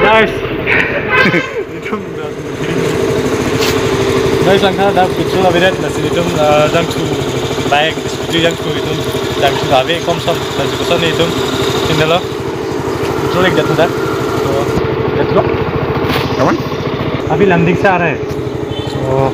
Guys, guys, ang kada petrol abirat masih itu jangsu baik diskusi jangsu itu jangsu gabe komson dan diskusi itu ini loh petrol एक जाता था तो let's go kawan अभी लंदिंग से आ रहा है तो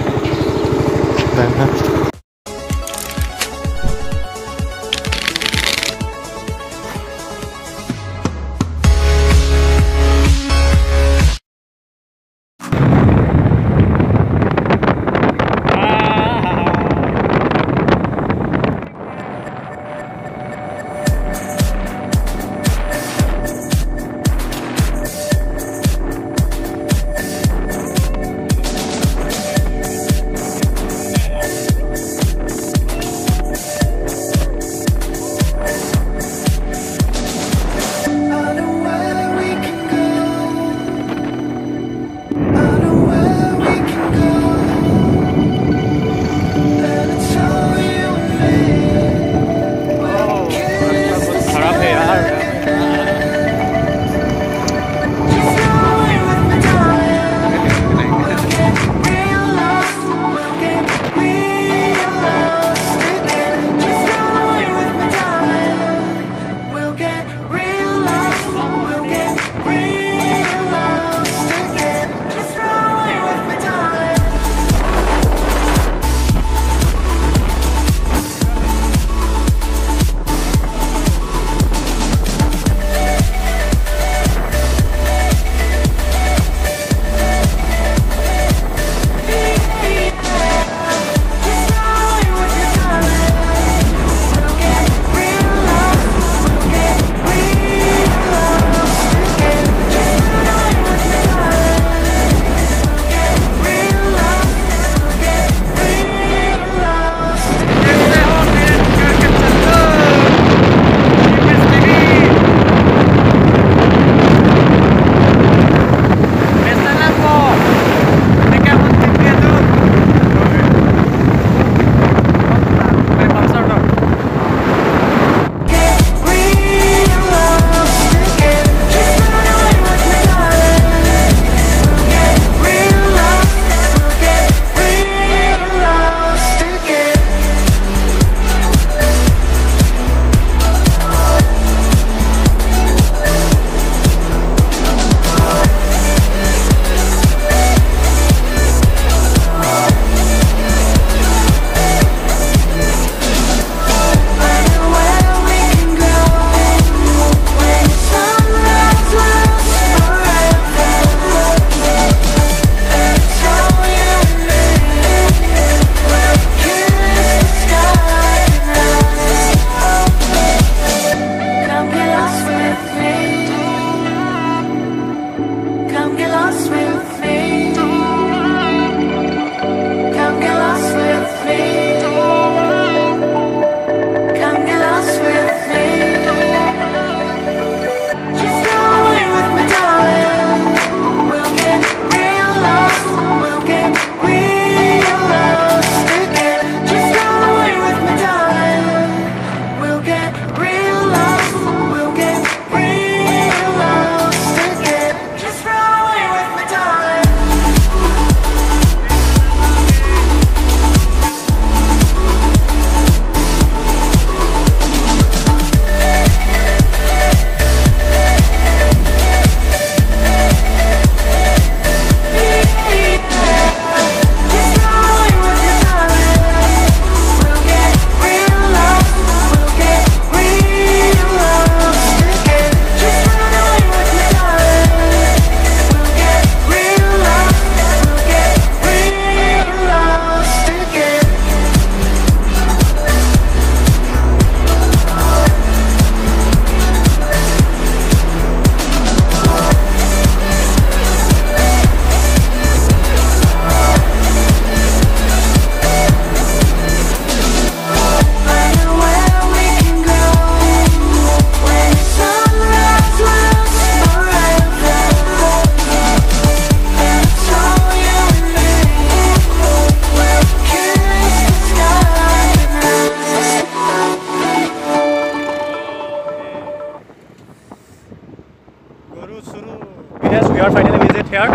Yes, we are finally visit here.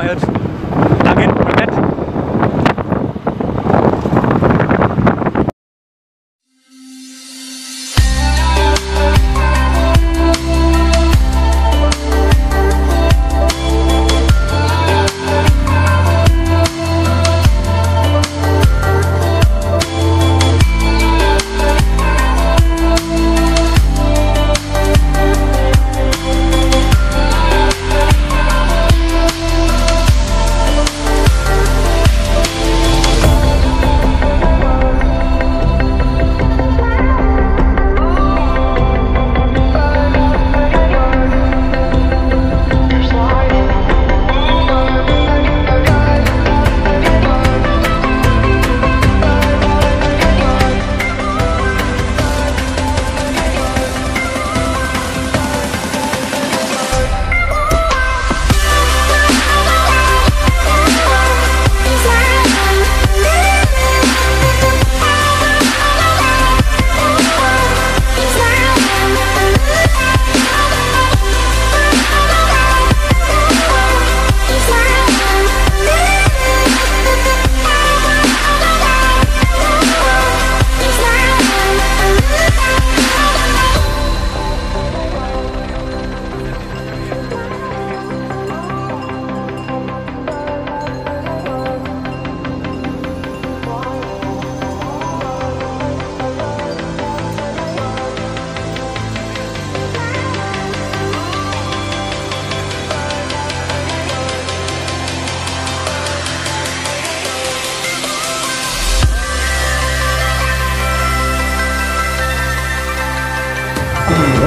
It's Nagin Market.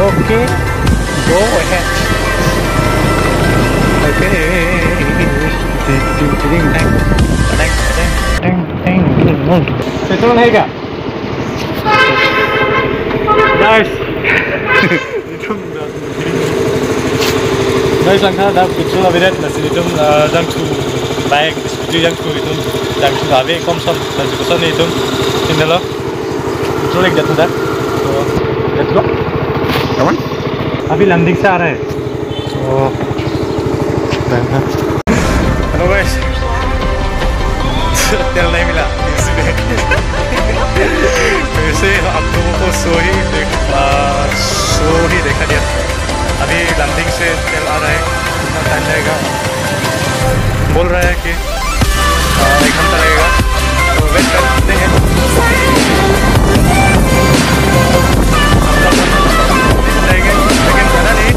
Okay, go ahead. Petrol है क्या? Nice. Guys, angka dah petrol aviat nasi itu jangku baik diskusi jangku itu jangku abe komson nasi kosan itu ini loh petrol एक जाता था तो let's go. कौन? अभी landing से आ रहा है। हेलो गाइस, तेल नहीं मिला इसलिए वैसे आप लोगों को शो ही देखा दिया। अभी लैंडिंग से तेल आ रहा है, कितना टाइम लगेगा बोल रहा है कि 1 घंटा लगेगा, तो वेट करते हैं। लेकिन ज़्यादा नहीं,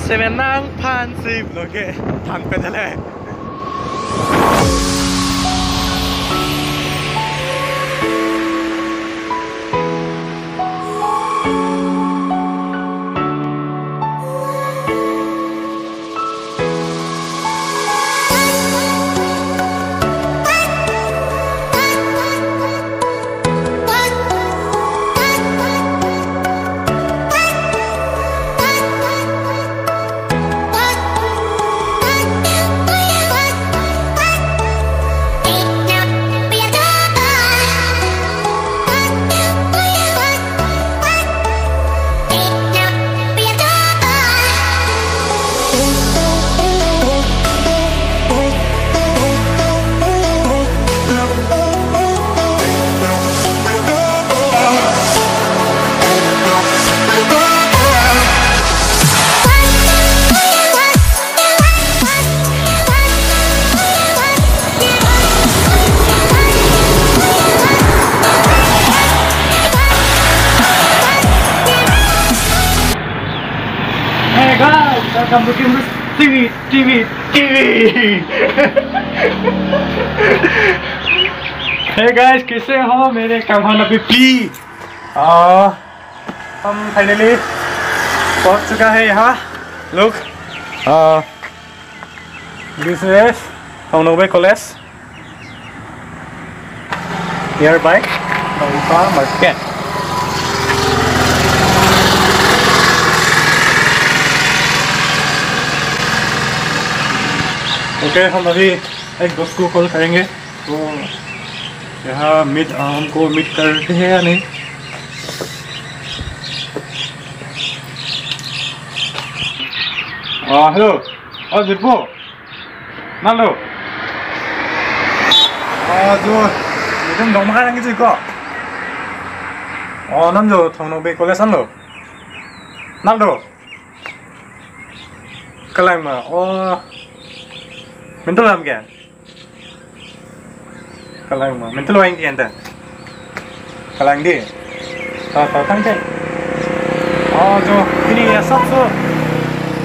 Sevenang pansip loh ke, tang pedalnya. Welcome to Kimber's TV. Hey guys, कैसे हो मेरे कमाना पी? हम फाइनली पहुंच चुका है यहाँ लोग। This is Hongnobay College। nearby Nongpa Market. Okay हम अभी एक दोस्त को कॉल करेंगे तो यहाँ हमको मीट करते हैं या नहीं। हेलो जिप्पो नालो जो 요즘 너무 하는 게 있을까? 남자 통로베 콜레산로 나도 kalai mà mình tôi làm kìa kalai mà mình tôi anh kìa kalai đi tao tăng chạy cho ini ya sắp số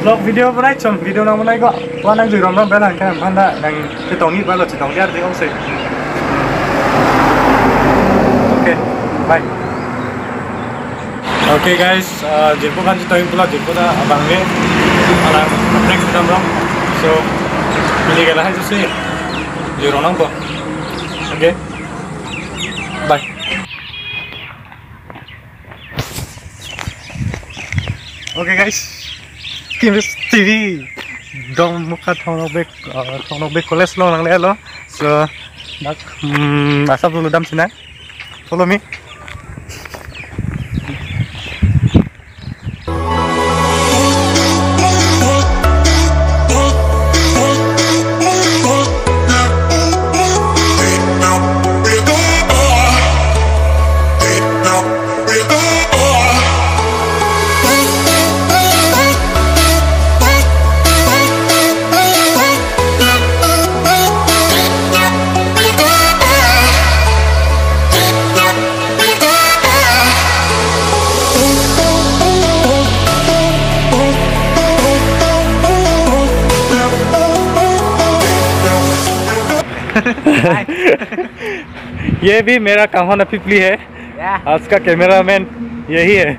vlog video bên này chồng video nào bên này có qua đang dưới đó bé là cái làm đã đang cái tổng nghiệp bao giờ chỉ tổng ra thì không xịt. Ok bye. Okay guys, jirpo kan kita pula jirpo dah abangnya alam next kita belum, so pilih galah itu sih jironang po. Okay, bye. Okay guys, Kimis TV dong muka thongbek college lo nang le lo, so nak asap dulu dam sini, follow me. ये भी मेरा काहोना पिपली है। आज का cameraman यही है।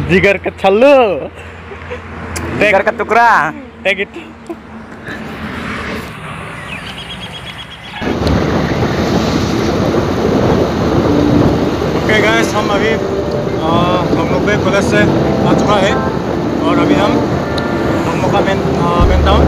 जिगर का छल्लू, जिगर का टुकड़ा। Take it. ओके गाइस, हम अभी कॉलेज से आ चुका है और अभी हम मेन टाउन